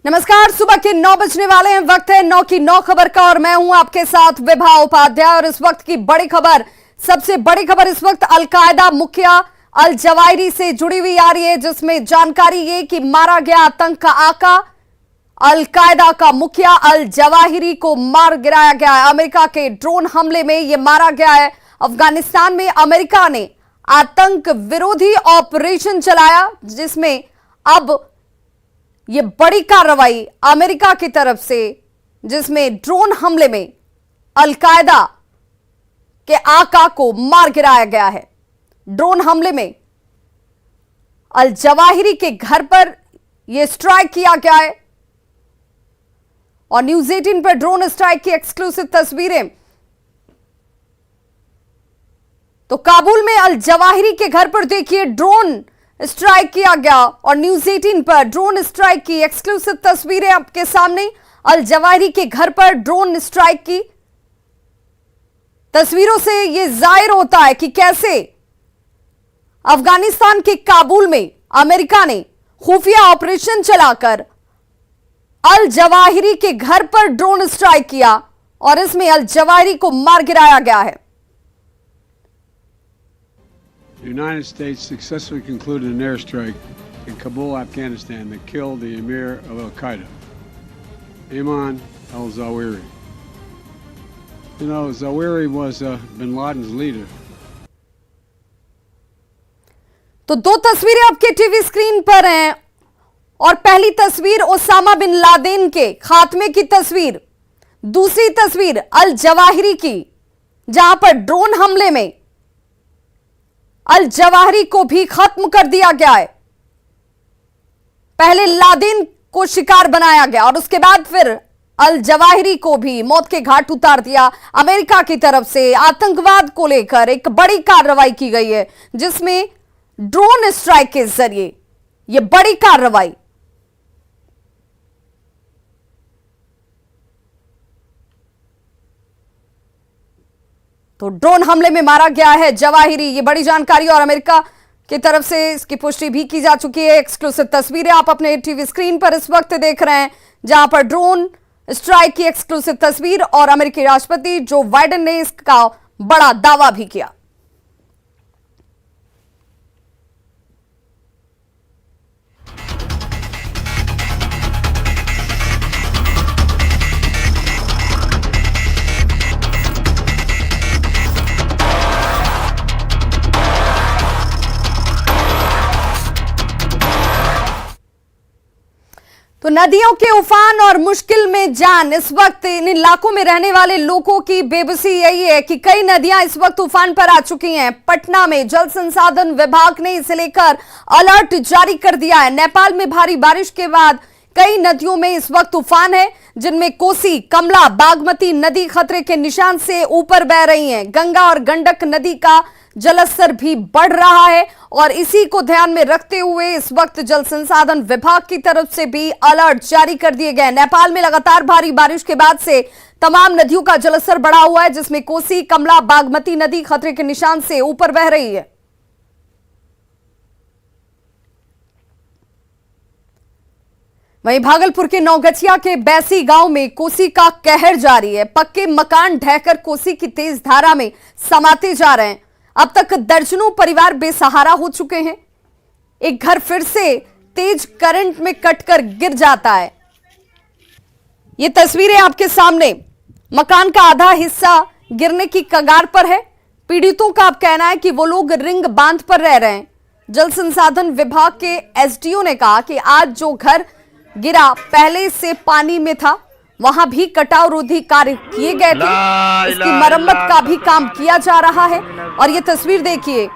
नमस्कार, सुबह के 9 बजने वाले हैं। वक्त है 9 की 9 खबर का और मैं हूं आपके साथ विभा उपाध्याय। और इस वक्त की बड़ी खबर, सबसे बड़ी खबर इस वक्त अलकायदा मुखिया अल जवाहिरी से जुड़ी हुई आ रही है, जिसमें जानकारी ये कि मारा गया आतंक का आका अलकायदा का मुखिया अल जवाहिरी को मार गिराया गया है। अमेरिका के ड्रोन हमले में यह मारा गया है। अफगानिस्तान में अमेरिका ने आतंक विरोधी ऑपरेशन चलाया, जिसमें अब ये बड़ी कार्रवाई अमेरिका की तरफ से, जिसमें ड्रोन हमले में अलकायदा के आका को मार गिराया गया है। ड्रोन हमले में अल जवाहिरी के घर पर यह स्ट्राइक किया गया है और न्यूज़ 18 पर ड्रोन स्ट्राइक की एक्सक्लूसिव तस्वीरें। तो काबुल में अल जवाहिरी के घर पर देखिए ड्रोन स्ट्राइक किया गया और न्यूज़ 18 पर ड्रोन स्ट्राइक की एक्सक्लूसिव तस्वीरें आपके सामने। अल जवाहिरी के घर पर ड्रोन स्ट्राइक की तस्वीरों से यह जाहिर होता है कि कैसे अफगानिस्तान के काबुल में अमेरिका ने खुफिया ऑपरेशन चलाकर अल जवाहिरी के घर पर ड्रोन स्ट्राइक किया और इसमें अल जवाहिरी को मार गिराया गया है। The United States successfully concluded an airstrike in Kabul, Afghanistan that killed the emir of Al-Qaeda, Ayman al-Zawahiri. You know, Zawahiri was bin Laden's leader. तो दो तस्वीरें आपके टीवी स्क्रीन पर हैं और पहली तस्वीर ओसामा बिन लादेन के खात्मे की तस्वीर, दूसरी तस्वीर अल जवाहिरी की, जहां पर ड्रोन हमले में अल जवाहिरी को भी खत्म कर दिया गया है। पहले लादेन को शिकार बनाया गया और उसके बाद फिर अल जवाहिरी को भी मौत के घाट उतार दिया। अमेरिका की तरफ से आतंकवाद को लेकर एक बड़ी कार्रवाई की गई है, जिसमें ड्रोन स्ट्राइक के जरिए यह बड़ी कार्रवाई तो ड्रोन हमले में मारा गया है जवाहिरी। ये बड़ी जानकारी और अमेरिका की तरफ से इसकी पुष्टि भी की जा चुकी है। एक्सक्लूसिव तस्वीरें आप अपने टीवी स्क्रीन पर इस वक्त देख रहे हैं, जहां पर ड्रोन स्ट्राइक की एक्सक्लूसिव तस्वीर और अमेरिकी राष्ट्रपति जो बाइडेन ने इसका बड़ा दावा भी किया। तो नदियों के उफान और मुश्किल में जान, इस वक्त इन इलाकों में रहने वाले लोगों की बेबसी यही है कि कई नदियां इस वक्त उफान पर आ चुकी हैं। पटना में जल संसाधन विभाग ने इसे लेकर अलर्ट जारी कर दिया है। नेपाल में भारी बारिश के बाद कई नदियों में इस वक्त उफान है, जिनमें कोसी, कमला, बागमती नदी खतरे के निशान से ऊपर बह रही हैं। गंगा और गंडक नदी का जलस्तर भी बढ़ रहा है और इसी को ध्यान में रखते हुए इस वक्त जल संसाधन विभाग की तरफ से भी अलर्ट जारी कर दिए गए। नेपाल में लगातार भारी बारिश के बाद से तमाम नदियों का जलस्तर बढ़ा हुआ है, जिसमें कोसी, कमला, बागमती नदी खतरे के निशान से ऊपर बह रही है। वहीं भागलपुर के नौगछिया के बैसी गांव में कोसी का कहर जारी है। पक्के मकान ढहकर कोसी की तेज धारा में समाते जा रहे हैं। अब तक दर्जनों परिवार बेसहारा हो चुके हैं। एक घर फिर से तेज करंट में कटकर गिर जाता है। ये तस्वीरें आपके सामने, मकान का आधा हिस्सा गिरने की कगार पर है। पीड़ितों का अब कहना है कि वो लोग रिंग बांध पर रह रहे हैं। जल संसाधन विभाग के एसडीओ ने कहा कि आज जो घर गिरा पहले से पानी में था, वहां भी कटाव रोधी कार्य किए गए थे। इसकी मरम्मत का भी काम किया जा रहा है। और ये तस्वीर देखिए,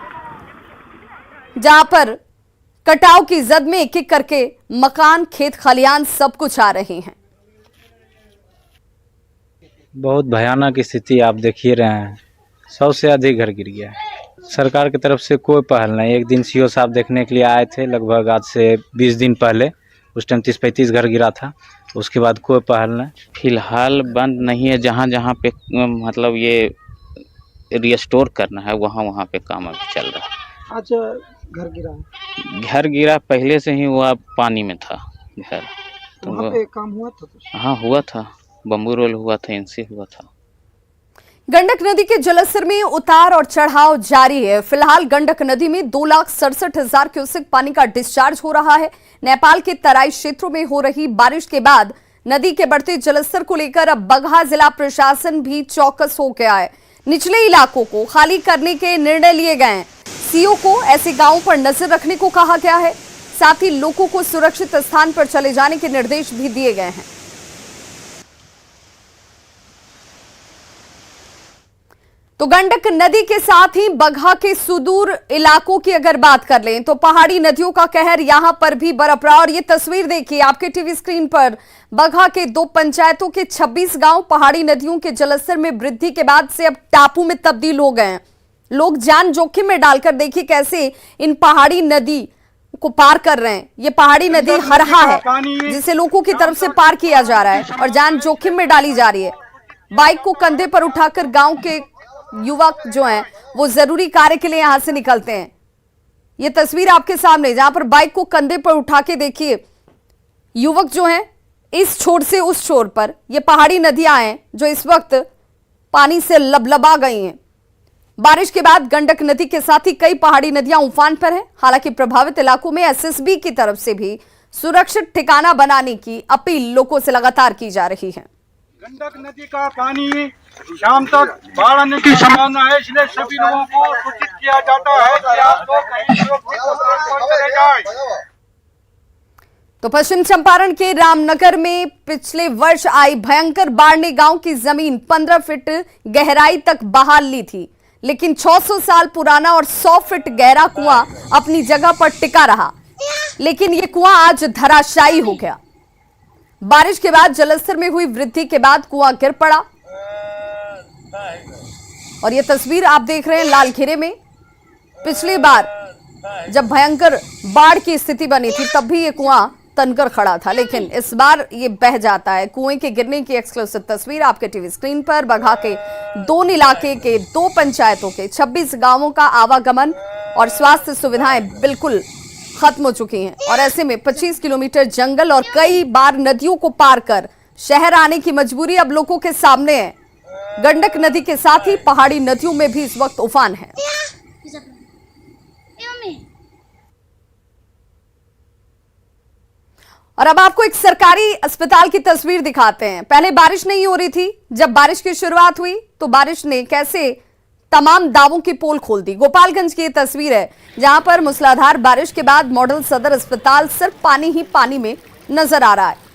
जहां पर कटाव की जद में एक एक करके मकान, खेत खलियान सब कुछ आ रहे हैं। बहुत भयानक स्थिति आप देख ही रहे हैं। 100 से अधिक घर गिर गया है। सरकार की तरफ से कोई पहल नहीं। एक दिन सीओ साहब देखने के लिए आए थे, लगभग आज से 20 दिन पहले। उस टाइम 30-35 घर गिरा था। उसके बाद कोई पहल नहीं। फिलहाल बंद नहीं है। जहाँ जहाँ पे मतलब ये रिस्टोर करना है, वहाँ वहाँ पे काम अभी चल रहा है। आज घर गिरा है? घर गिरा पहले से ही, वो अब पानी में था घर। वहाँ पे काम हुआ था तो हाँ हुआ था, बम्बू रोल हुआ था, इनसे हुआ था। गंडक नदी के जलस्तर में उतार और चढ़ाव जारी है। फिलहाल गंडक नदी में 2,67,000 क्यूसेक पानी का डिस्चार्ज हो रहा है। नेपाल के तराई क्षेत्रों में हो रही बारिश के बाद नदी के बढ़ते जलस्तर को लेकर अब बगहा जिला प्रशासन भी चौकस हो गया है। निचले इलाकों को खाली करने के निर्णय लिए गए हैं। सीओ को ऐसे गांवों पर नजर रखने को कहा गया है। साथ ही लोगों को सुरक्षित स्थान पर चले जाने के निर्देश भी दिए गए हैं। तो गंडक नदी के साथ ही बगहा के सुदूर इलाकों की अगर बात कर लें तो पहाड़ी नदियों का कहर यहां पर भी बरप रहा। और ये तस्वीर देखिए आपके टीवी स्क्रीन पर, बगहा के 2 पंचायतों के 26 गांव पहाड़ी नदियों के जलस्तर में वृद्धि के बाद से अब टापू में तब्दील हो गए हैं। लोग जान जोखिम में डालकर देखिए कैसे इन पहाड़ी नदी को पार कर रहे हैं। ये पहाड़ी नदी हरहा है जिसे लोगों की तरफ से पार किया जा रहा है और जान जोखिम में डाली जा रही है। बाइक को कंधे पर उठाकर गांव के युवक जो हैं वो जरूरी कार्य के लिए यहां से निकलते हैं। ये तस्वीर आपके सामने जहां पर बाइक को कंधे पर उठा के देखिए युवक जो हैं इस छोर से उस छोर पर। ये पहाड़ी नदियां हैं जो इस वक्त पानी से लबलबा गई हैं। बारिश के बाद गंडक नदी के साथ ही कई पहाड़ी नदियां उफान पर हैं। हालांकि प्रभावित इलाकों में एसएसबी की तरफ से भी सुरक्षित ठिकाना बनाने की अपील लोगों से लगातार की जा रही है। गंडक नदी का पानी शाम तक बाढ़ आने की संभावना है, इसलिए सभी लोगों को सूचित किया जाता है कि आप लोग कहीं सुरक्षित स्थान पर चले जाएं। तो पश्चिम चंपारण के रामनगर में पिछले वर्ष आई भयंकर बाढ़ ने गांव की जमीन 15 फीट गहराई तक बहा ली थी, लेकिन 600 साल पुराना और 100 फीट गहरा कुआं अपनी जगह पर टिका रहा। लेकिन यह कुआं आज धराशायी हो गया। बारिश के बाद जलस्तर में हुई वृद्धि के बाद कुआं गिर पड़ा। और यह तस्वीर आप देख रहे हैं लालखेरे में। पिछली बार जब भयंकर बाढ़ की स्थिति बनी थी तब भी यह कुआं तनकर खड़ा था, लेकिन इस बार ये बह जाता है। कुएं के गिरने की एक्सक्लूसिव तस्वीर आपके टीवी स्क्रीन पर। बगहा के 2 इलाके के 2 पंचायतों के 26 गांवों का आवागमन और स्वास्थ्य सुविधाएं बिल्कुल खत्म हो चुकी हैं। और ऐसे में 25 किलोमीटर जंगल और कई बार नदियों को पार कर शहर आने की मजबूरी अब लोगों के सामने है। गंडक नदी के साथ ही पहाड़ी नदियों में भी इस वक्त उफान है। और अब आपको एक सरकारी अस्पताल की तस्वीर दिखाते हैं। पहले बारिश नहीं हो रही थी। जब बारिश की शुरुआत हुई तो बारिश ने कैसे तमाम दावों की पोल खोल दी। गोपालगंज की ये तस्वीर है जहां पर मूसलाधार बारिश के बाद मॉडल सदर अस्पताल सिर्फ पानी ही पानी में नजर आ रहा है।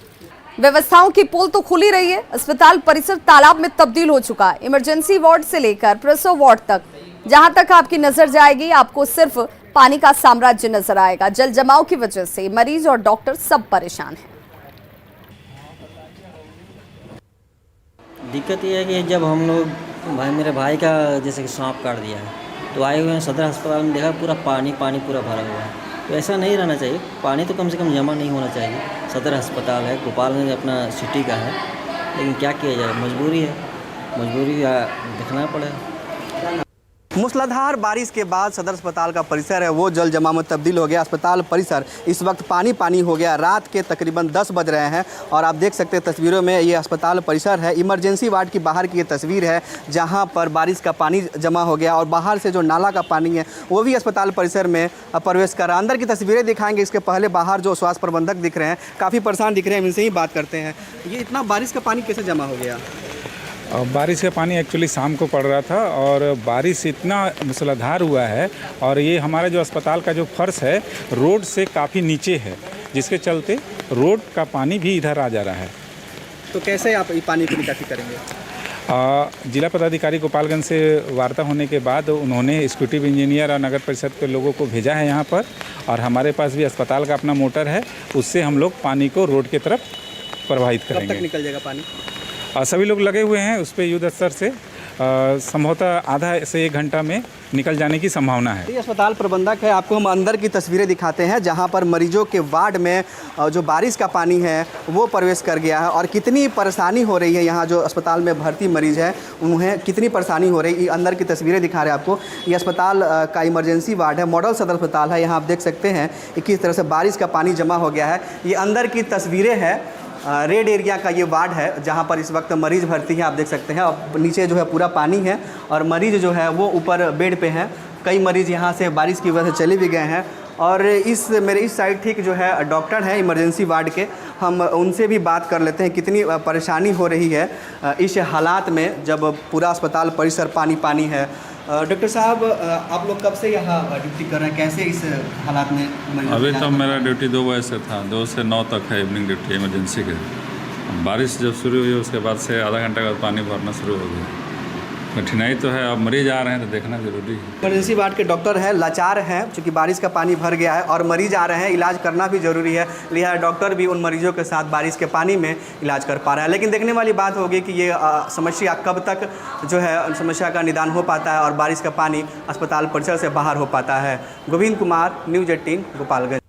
व्यवस्थाओं की पोल तो खुली रही है। अस्पताल परिसर तालाब में तब्दील हो चुका है। इमरजेंसी वार्ड से लेकर प्रसव वार्ड तक जहां तक आपकी नजर जाएगी आपको सिर्फ पानी का साम्राज्य नजर आएगा। जल जमाव की वजह से मरीज और डॉक्टर सब परेशान हैं। दिक्कत ये है कि जब हम लोग मेरे भाई का जैसे कि सांप काट दिया है तो आए हुए हैं सदर अस्पताल में, देखा पूरा पानी पूरा भरा हुआ है। तो ऐसा नहीं रहना चाहिए। पानी तो कम से कम जमा नहीं होना चाहिए। सदर अस्पताल है, गोपालगंज अपना सिटी का है, लेकिन क्या किया जाए, मजबूरी है, देखना पड़ेगा। मूसलाधार बारिश के बाद सदर अस्पताल का परिसर है वो जल जमाव में तब्दील हो गया। अस्पताल परिसर इस वक्त पानी हो गया। रात के तकरीबन 10 बज रहे हैं और आप देख सकते हैं तस्वीरों में ये अस्पताल परिसर है। इमरजेंसी वार्ड की बाहर की ये तस्वीर है जहां पर बारिश का पानी जमा हो गया और बाहर से जो नाला का पानी है वो भी अस्पताल परिसर में प्रवेश कर रहा है। अंदर की तस्वीरें दिखाएंगे। इसके पहले बाहर जो स्वास्थ्य प्रबंधक दिख रहे हैं काफ़ी परेशान दिख रहे हैं, इनसे ही बात करते हैं। ये इतना बारिश का पानी कैसे जमा हो गया? बारिश का पानी एक्चुअली शाम को पड़ रहा था और बारिश इतना मूसलाधार हुआ है और ये हमारा जो अस्पताल का जो फर्श है रोड से काफ़ी नीचे है, जिसके चलते रोड का पानी भी इधर आ जा रहा है। तो कैसे आप ये पानी की निकासी करेंगे? जिला पदाधिकारी गोपालगंज से वार्ता होने के बाद उन्होंने एग्जीक्यूटिव इंजीनियर और नगर परिषद के लोगों को भेजा है यहाँ पर, और हमारे पास भी अस्पताल का अपना मोटर है, उससे हम लोग पानी को रोड की तरफ प्रवाहित करेंगे। कब तक निकल जाएगा पानी? सभी लोग लगे हुए हैं उस पर युद्ध स्तर से। संभवतः आधा से 1 घंटा में निकल जाने की संभावना है। ये अस्पताल प्रबंधक है। आपको हम अंदर की तस्वीरें दिखाते हैं जहां पर मरीजों के वार्ड में जो बारिश का पानी है वो प्रवेश कर गया है और कितनी परेशानी हो रही है। यहाँ जो अस्पताल में भर्ती मरीज है उन्हें कितनी परेशानी हो रही है। अंदर की तस्वीरें दिखा रहे हैं आपको। ये अस्पताल का इमरजेंसी वार्ड है, मॉडल सदर अस्पताल है। यहाँ आप देख सकते हैं कि किस तरह से बारिश का पानी जमा हो गया है। ये अंदर की तस्वीरें हैं रेड एरिया का ये वार्ड है जहाँ पर इस वक्त मरीज भर्ती है। आप देख सकते हैं अब नीचे जो है पूरा पानी है और मरीज जो है वो ऊपर बेड पे हैं। कई मरीज यहाँ से बारिश की वजह से चले भी गए हैं। और मेरे इस साइड ठीक जो है डॉक्टर हैं इमरजेंसी वार्ड के, हम उनसे भी बात कर लेते हैं कितनी परेशानी हो रही है इस हालात में जब पूरा अस्पताल परिसर पानी पानी है। डॉक्टर साहब, आप लोग कब से यहाँ ड्यूटी कर रहे हैं, कैसे इस हालात में? अभी तो मेरा ड्यूटी 2 बजे से था, 2 से 9 तक है इवनिंग ड्यूटी इमरजेंसी के। बारिश जब शुरू हुई उसके बाद से आधा घंटा बाद पानी भरना शुरू हो गया। कठिनाई तो है, अब मरीज आ रहे हैं तो देखना जरूरी है। इमरजेंसी वार्ड के डॉक्टर हैं, लाचार हैं क्योंकि बारिश का पानी भर गया है और मरीज आ रहे हैं, इलाज करना भी ज़रूरी है। लिहाजा डॉक्टर भी उन मरीजों के साथ बारिश के पानी में इलाज कर पा रहा है। लेकिन देखने वाली बात होगी कि ये समस्या कब तक जो है समस्या का निदान हो पाता है और बारिश का पानी अस्पताल परिसर से बाहर हो पाता है। गोविंद कुमार, न्यूज़ 18, गोपालगंज।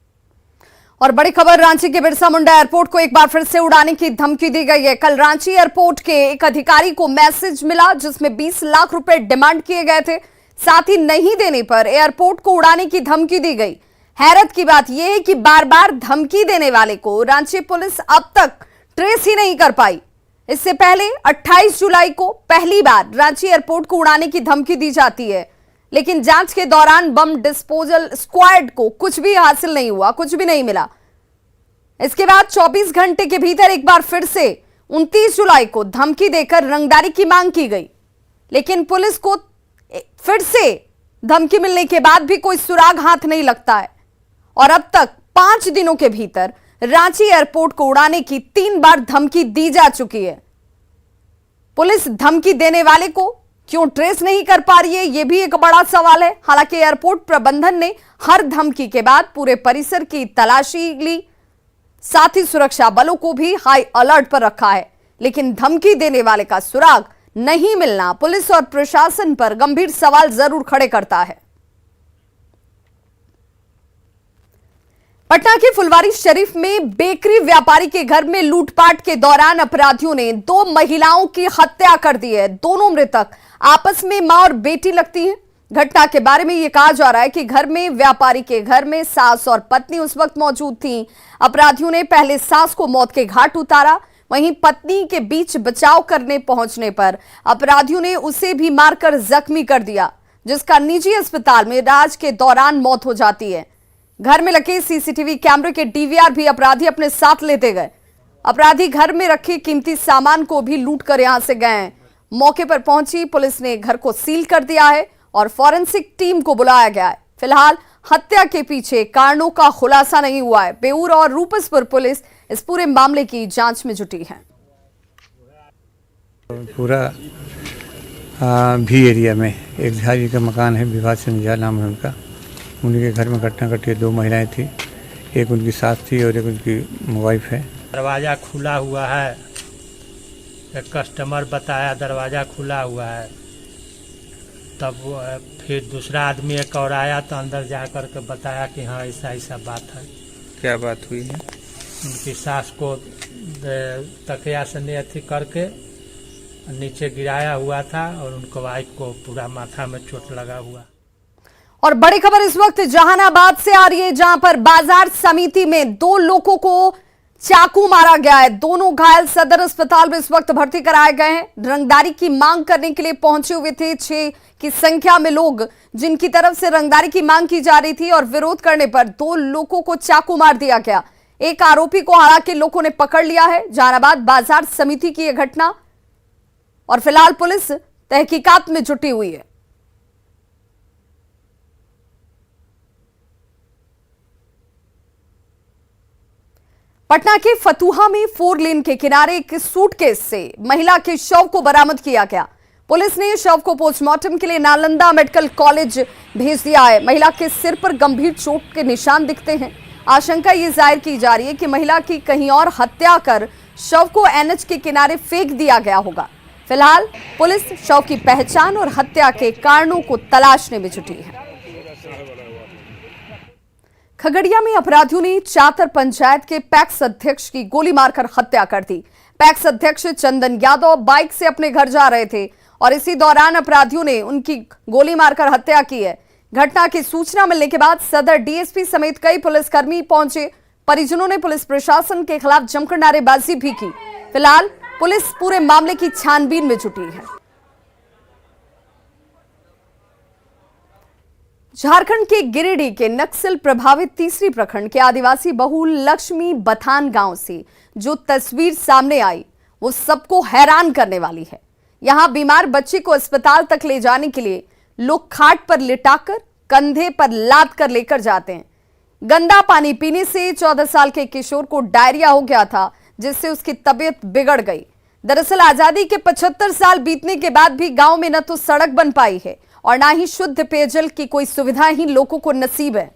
और बड़ी खबर, रांची के बिरसा मुंडा एयरपोर्ट को एक बार फिर से उड़ाने की धमकी दी गई है। कल रांची एयरपोर्ट के एक अधिकारी को मैसेज मिला जिसमें 20 लाख रुपए डिमांड किए गए थे। साथ ही नहीं देने पर एयरपोर्ट को उड़ाने की धमकी दी गई। हैरत की बात यह है कि बार बार धमकी देने वाले को रांची पुलिस अब तक ट्रेस ही नहीं कर पाई। इससे पहले 28 जुलाई को पहली बार रांची एयरपोर्ट को उड़ाने की धमकी दी जाती है, लेकिन जांच के दौरान बम डिस्पोजल स्क्वाड को कुछ भी हासिल नहीं हुआ, कुछ भी नहीं मिला। इसके बाद 24 घंटे के भीतर एक बार फिर से 29 जुलाई को धमकी देकर रंगदारी की मांग की गई, लेकिन पुलिस को फिर से धमकी मिलने के बाद भी कोई सुराग हाथ नहीं लगता है। और अब तक 5 दिनों के भीतर रांची एयरपोर्ट को उड़ाने की 3 बार धमकी दी जा चुकी है। पुलिस धमकी देने वाले को क्यों ट्रेस नहीं कर पा रही है, यह भी एक बड़ा सवाल है। हालांकि एयरपोर्ट प्रबंधन ने हर धमकी के बाद पूरे परिसर की तलाशी ली, साथ ही सुरक्षा बलों को भी हाई अलर्ट पर रखा है, लेकिन धमकी देने वाले का सुराग नहीं मिलना पुलिस और प्रशासन पर गंभीर सवाल जरूर खड़े करता है। पटना के फुलवारी शरीफ में बेकरी व्यापारी के घर में लूटपाट के दौरान अपराधियों ने 2 महिलाओं की हत्या कर दी है। दोनों मृतक आपस में मां और बेटी लगती हैं। घटना के बारे में यह कहा जा रहा है कि घर में व्यापारी के घर में सास और पत्नी उस वक्त मौजूद थीं। अपराधियों ने पहले सास को मौत के घाट उतारा, वहीं पत्नी के बीच बचाव करने पहुंचने पर अपराधियों ने उसे भी मारकर जख्मी कर दिया, जिसका निजी अस्पताल में इलाज के दौरान मौत हो जाती है। घर में लगे सीसीटीवी कैमरे के डीवीआर भी अपराधी अपने साथ लेते गए। अपराधी घर में रखे कीमती सामान को भी लूट कर यहां से गए हैं। मौके पर पहुंची पुलिस ने घर को सील कर दिया है और फॉरेंसिक टीम को बुलाया गया है। फिलहाल हत्या के पीछे कारणों का खुलासा नहीं हुआ है। बेऊर और रूपसपुर पुलिस इस पूरे मामले की जांच में जुटी है। पूरा भी एरिया में एक झाजी का मकान है, विवाह से निजा नाम है उनका। उनके घर में घटना घटी है। 2 महिलाएं थी, एक उनकी सास थी और एक उनकी वाइफ है। दरवाज़ा खुला हुआ है, एक कस्टमर बताया दरवाज़ा खुला हुआ है। तब फिर दूसरा आदमी एक और आया तो अंदर जा कर के बताया कि हाँ ऐसा ऐसा बात है। क्या बात हुई है? उनकी सास को तकिया से अथी करके नीचे गिराया हुआ था और उनको वाइफ को पूरा माथा में चोट लगा हुआ। और बड़ी खबर इस वक्त जहानाबाद से आ रही है, जहां पर बाजार समिति में 2 लोगों को चाकू मारा गया है। दोनों घायल सदर अस्पताल में इस वक्त भर्ती कराए गए हैं। रंगदारी की मांग करने के लिए पहुंचे हुए थे 6 की संख्या में लोग, जिनकी तरफ से रंगदारी की मांग की जा रही थी और विरोध करने पर 2 लोगों को चाकू मार दिया गया। एक आरोपी को हालांकि लोगों ने पकड़ लिया है। जहानाबाद बाजार समिति की यह घटना, और फिलहाल पुलिस तहकीकात में जुटी हुई है। पटना के फतुहा में 4 लेन के किनारे एक सूटकेस से महिला के शव को बरामद किया गया। पुलिस ने शव को पोस्टमार्टम के लिए नालंदा मेडिकल कॉलेज भेज दिया है। महिला के सिर पर गंभीर चोट के निशान दिखते हैं। आशंका ये जाहिर की जा रही है कि महिला की कहीं और हत्या कर शव को एनएच के किनारे फेंक दिया गया होगा। फिलहाल पुलिस शव की पहचान और हत्या के कारणों को तलाशने में जुटी है। खगड़िया में अपराधियों ने चातर पंचायत के पैक्स अध्यक्ष की गोली मारकर हत्या कर दी। पैक्स अध्यक्ष चंदन यादव बाइक से अपने घर जा रहे थे और इसी दौरान अपराधियों ने उनकी गोली मारकर हत्या की है। घटना की सूचना मिलने के बाद सदर डीएसपी समेत कई पुलिसकर्मी पहुंचे। परिजनों ने पुलिस प्रशासन के खिलाफ जमकर नारेबाजी भी की। फिलहाल पुलिस पूरे मामले की छानबीन में जुटी है। झारखंड के गिरिडीह के नक्सल प्रभावित तीसरी प्रखंड के आदिवासी बहुल लक्ष्मी बथान गांव से जो तस्वीर सामने आई वो सबको हैरान करने वाली है। यहां बीमार बच्चे को अस्पताल तक ले जाने के लिए लोग खाट पर लिटाकर कंधे पर लाद कर लेकर जाते हैं। गंदा पानी पीने से 14 साल के किशोर को डायरिया हो गया था, जिससे उसकी तबीयत बिगड़ गई। दरअसल आजादी के 75 साल बीतने के बाद भी गांव में न तो सड़क बन पाई है और ना ही शुद्ध पेयजल की कोई सुविधा ही लोगों को नसीब है।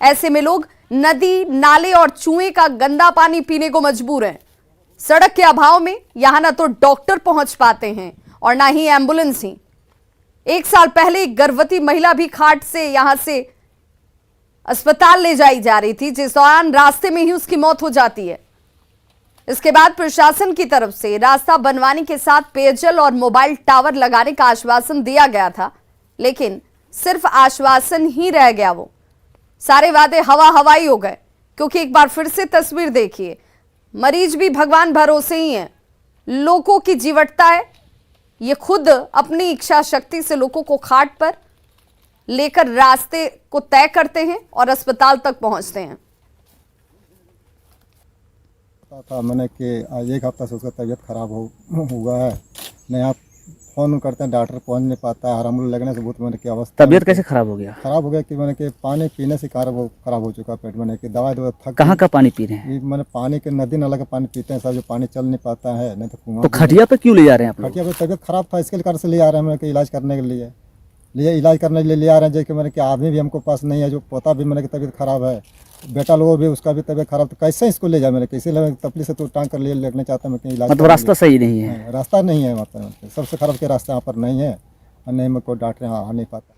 ऐसे में लोग नदी, नाले और कुएं का गंदा पानी पीने को मजबूर हैं। सड़क के अभाव में यहां ना तो डॉक्टर पहुंच पाते हैं और ना ही एम्बुलेंस ही। 1 साल पहले एक गर्भवती महिला भी खाट से यहां से अस्पताल ले जाई जा रही थी, जिस दौरान रास्ते में ही उसकी मौत हो जाती है। इसके बाद प्रशासन की तरफ से रास्ता बनवाने के साथ पेयजल और मोबाइल टावर लगाने का आश्वासन दिया गया था, लेकिन सिर्फ आश्वासन ही रह गया। वो सारे वादे हवा हवाई हो गए, क्योंकि एक बार फिर से तस्वीर देखिए, मरीज भी भगवान भरोसे ही हैं। लोगों की जीवटता है, ये खुद अपनी इच्छा शक्ति से लोगों को खाट पर लेकर रास्ते को तय करते हैं और अस्पताल तक पहुंचते हैं। था मैंने कि आज 1 हफ्ता से उसका तबीयत खराब हुआ है। नहीं आप फ़ोन करते हैं, डॉक्टर पहुंच नहीं पाता है। हरामुल लगने से बहुत मैंने की अवस्था। तबीयत कैसे खराब हो गया? खराब हो गया कि मैंने कि पानी पीने से खराब हो चुका पेट में, कि दवाई थक। कहाँ का पानी पी रहे हैं? मैंने पानी के नदी नाला का पानी पीते हैं सब, जो पानी चल नहीं पाता है। नहीं तो कुआं। तो खटिया पे क्यों ले जा रहे हैं आप लोग? खटिया पे तबीयत खराब था, इसके कारण से ले आ रहे हैं मैंने कि इलाज करने के लिए इलाज करने के लिए ले आ रहे हैं। जैसे मैंने कि आदमी भी हमको पास नहीं है, जो पोता भी मैंने की तबीयत खराब है, बेटा लोगों भी उसका भी तबीयत खराब, तो कैसे इसको ले जाए मैंने कैसे तकलीफ से तो टांग कर लेने चाहता हूँ। इलाज मतलब रास्ता सही नहीं है? रास्ता नहीं है, मतलब सबसे खराब के रास्ते यहाँ पर नहीं है और नहीं में कोई डॉक्टर यहाँ आ नहीं पाता।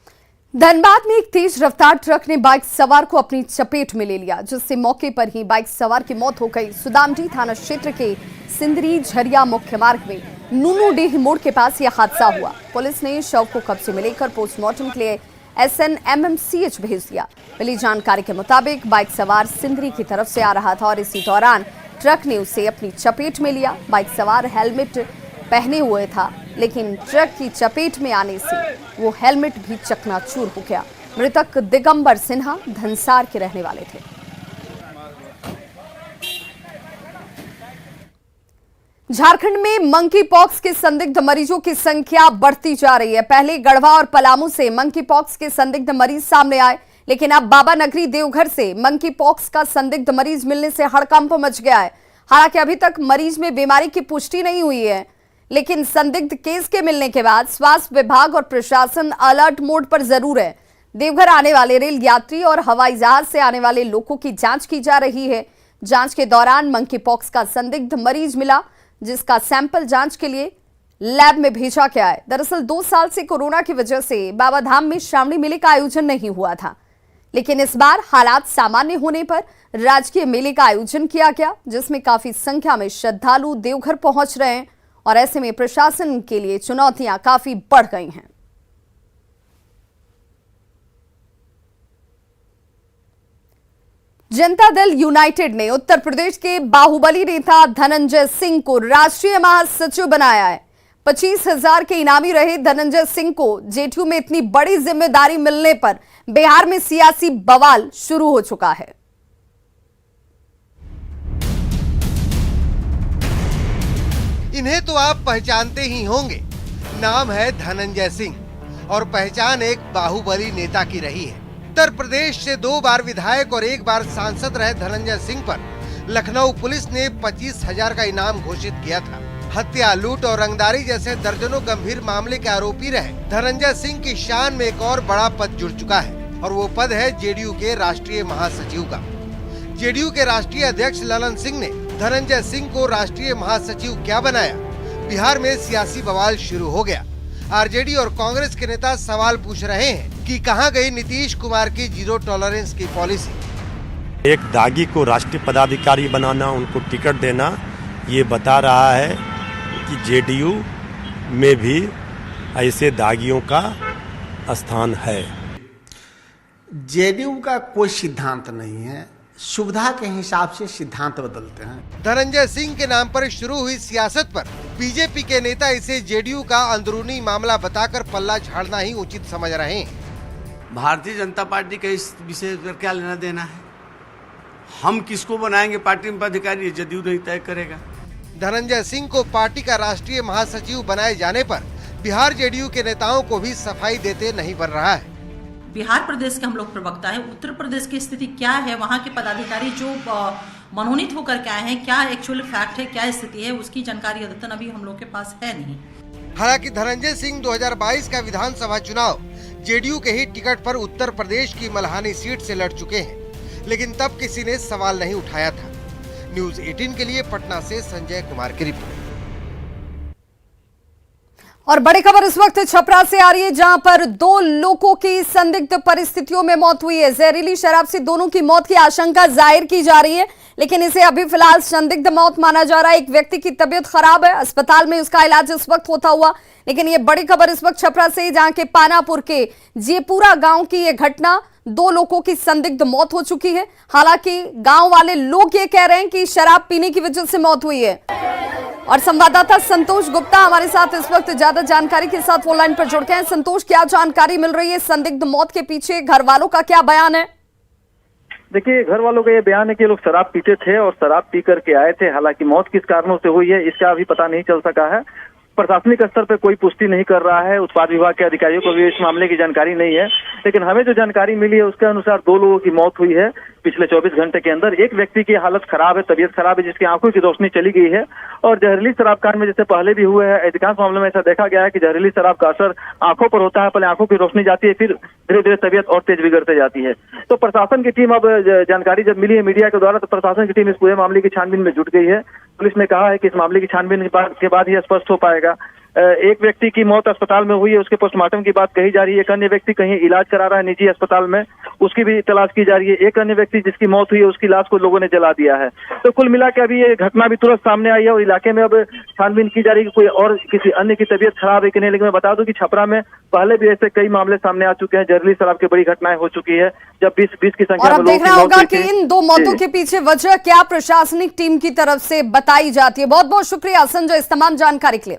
धनबाद में एक तेज रफ्तार ट्रक ने बाइक सवार को अपनी चपेट में ले लिया, जिससे मौके पर ही बाइक सवार की मौत हो गई। सुदामडी थाना क्षेत्र के सिंदरी झरिया मुख्य मार्ग में नूनूडीह मोड़ के पास यह हादसा हुआ। पुलिस ने शव को कब्जे में लेकर पोस्टमार्टम के लिए SNMMCH भेज दिया। मिली जानकारी के मुताबिक बाइक सवार सिंदरी की तरफ से आ रहा था और इसी दौरान ट्रक ने उसे अपनी चपेट में लिया। बाइक सवार हेलमेट पहने हुए था, लेकिन ट्रक की चपेट में आने से वो हेलमेट भी चकनाचूर हो गया। मृतक दिगंबर सिन्हा धनसार के रहने वाले थे। झारखंड में मंकी पॉक्स के संदिग्ध मरीजों की संख्या बढ़ती जा रही है। पहले गढ़वा और पलामू से मंकी पॉक्स के संदिग्ध मरीज सामने आए, लेकिन अब बाबा नगरी देवघर से मंकी पॉक्स का संदिग्ध मरीज मिलने से हड़कंप मच गया है। हालांकि अभी तक मरीज में बीमारी की पुष्टि नहीं हुई है, लेकिन संदिग्ध केस के मिलने के बाद स्वास्थ्य विभाग और प्रशासन अलर्ट मोड पर जरूर है। देवघर आने वाले रेल यात्री और हवाई जहाज से आने वाले लोगों की जांच की जा रही है। जांच के दौरान मंकी पॉक्स का संदिग्ध मरीज मिला, जिसका सैंपल जांच के लिए लैब में भेजा गया है। दरअसल 2 साल से कोरोना की वजह से बाबा धाम में श्रावणी मेले का आयोजन नहीं हुआ था, लेकिन इस बार हालात सामान्य होने पर राजकीय मेले का आयोजन किया गया, जिसमें काफी संख्या में श्रद्धालु देवघर पहुंच रहे हैं और ऐसे में प्रशासन के लिए चुनौतियां काफी बढ़ गई हैं। जनता दल यूनाइटेड ने उत्तर प्रदेश के बाहुबली नेता धनंजय सिंह को राष्ट्रीय महासचिव बनाया है। 25,000 के इनामी रहे धनंजय सिंह को जेडीयू में इतनी बड़ी जिम्मेदारी मिलने पर बिहार में सियासी बवाल शुरू हो चुका है। इन्हें तो आप पहचानते ही होंगे, नाम है धनंजय सिंह और पहचान एक बाहुबली नेता की रही है। उत्तर प्रदेश से 2 बार विधायक और 1 बार सांसद रहे धनंजय सिंह पर लखनऊ पुलिस ने 25,000 का इनाम घोषित किया था। हत्या, लूट और रंगदारी जैसे दर्जनों गंभीर मामले के आरोपी रहे धनंजय सिंह की शान में एक और बड़ा पद जुड़ चुका है और वो पद है जेडीयू के राष्ट्रीय महासचिव का। जेडीयू के राष्ट्रीय अध्यक्ष ललन सिंह ने धनंजय सिंह को राष्ट्रीय महासचिव क्या बनाया? बिहार में सियासी बवाल शुरू हो गया। आरजेडी और कांग्रेस के नेता सवाल पूछ रहे हैं कि कहां गई नीतीश कुमार की 0 टॉलरेंस की पॉलिसी। एक दागी को राष्ट्रीय पदाधिकारी बनाना, उनको टिकट देना, ये बता रहा है कि जेडीयू में भी ऐसे दागियों का स्थान है। जेडीयू का कोई सिद्धांत नहीं है, सुविधा के हिसाब से सिद्धांत बदलते हैं। धनंजय सिंह के नाम पर शुरू हुई सियासत पर बीजेपी के नेता इसे जेडीयू का अंदरूनी मामला बताकर पल्ला झाड़ना ही उचित समझ रहे हैं। भारतीय जनता पार्टी का इस विषय पर क्या लेना देना है? हम किसको बनाएंगे पार्टी में पदाधिकारी, ये जदयू नहीं तय करेगा। धनंजय सिंह को पार्टी का राष्ट्रीय महासचिव बनाए जाने पर बिहार जेडीयू के नेताओं को भी सफाई देते नहीं बन रहा है। बिहार प्रदेश के हम लोग प्रवक्ता है, उत्तर प्रदेश की स्थिति क्या है, वहाँ के पदाधिकारी जो मनोनीत होकर के आए हैं, क्या एक्चुअल फैक्ट है, क्या स्थिति है, उसकी जानकारी अद्यतन अभी हम लोग के पास है नहीं। हालांकि धनंजय सिंह 2022 का विधानसभा चुनाव जेडीयू के ही टिकट पर उत्तर प्रदेश की मल्हानी सीट से लड़ चुके हैं, लेकिन तब किसी ने सवाल नहीं उठाया था। न्यूज़ 18 के लिए पटना से संजय कुमार की रिपोर्ट। और बड़ी खबर इस वक्त छपरा से आ रही है, जहां पर 2 लोगों की संदिग्ध परिस्थितियों में मौत हुई है। जहरीली शराब से दोनों की मौत की आशंका जाहिर की जा रही है, लेकिन इसे अभी फिलहाल संदिग्ध मौत माना जा रहा है। एक व्यक्ति की तबीयत खराब है, अस्पताल में उसका इलाज इस वक्त होता हुआ। लेकिन ये बड़ी खबर इस वक्त छपरा से, जहां के पानापुर के जेपुरा गांव की ये घटना, 2 लोगों की संदिग्ध मौत हो चुकी है। हालांकि गांव वाले लोग ये कह रहे हैं कि शराब पीने की वजह से मौत हुई है। और संवाददाता संतोष गुप्ता हमारे साथ इस वक्त ज्यादा जानकारी के साथ फोन लाइन पर जुड़ गए हैं। संतोष, क्या जानकारी मिल रही है? संदिग्ध मौत के पीछे घर वालों का क्या बयान है? देखिए, घर वालों का ये बयान है कि लोग शराब पीते थे और शराब पी करके आए थे। हालांकि मौत किस कारणों से हुई है इसका अभी पता नहीं चल सका है। प्रशासनिक स्तर पर कोई पुष्टि नहीं कर रहा है। उत्पाद विभाग के अधिकारियों को भी इस मामले की जानकारी नहीं है, लेकिन हमें जो जानकारी मिली है उसके अनुसार 2 लोगों की मौत हुई है पिछले 24 घंटे के अंदर। एक व्यक्ति की हालत खराब है, तबीयत खराब है, जिसकी आंखों की रोशनी चली गई है। और जहरीली शराब कांड में जैसे पहले भी हुए हैं, अधिकांश मामलों में ऐसा देखा गया है कि जहरीली शराब का असर आंखों पर होता है। पहले आंखों की रोशनी जाती है, फिर धीरे धीरे तबीयत और तेज बिगड़ते जाती है। तो प्रशासन की टीम, अब जानकारी जब मिली है मीडिया के द्वारा, तो प्रशासन की टीम इस पूरे मामले की छानबीन में जुट गई है। पुलिस ने कहा है कि इस मामले की छानबीन के बाद ही स्पष्ट हो पाएगा। एक व्यक्ति की मौत अस्पताल में हुई है, उसके पोस्टमार्टम की बात कही जा रही है। एक अन्य व्यक्ति कहीं इलाज करा रहा है निजी अस्पताल में, उसकी भी तलाश की जा रही है। एक अन्य व्यक्ति जिसकी मौत हुई है उसकी लाश को लोगों ने जला दिया है। तो कुल मिला के अभी ये घटना भी तुरंत सामने आई है और इलाके में अब छानबीन की जा रही है कि कोई और किसी अन्य की तबीयत खराब है कि नहीं। लेकिन मैं बता दूं कि छपरा में पहले भी ऐसे कई मामले सामने आ चुके हैं, जहरीली शराब की बड़ी घटनाएं हो चुकी है, जब 20 की संख्या में लोगों की मौत हुई थी। और अब देखना होगा कि इन 2 मौतों के पीछे वजह क्या प्रशासनिक टीम की तरफ से बताई जाती है। बहुत बहुत शुक्रिया संजय इस तमाम जानकारी के लिए।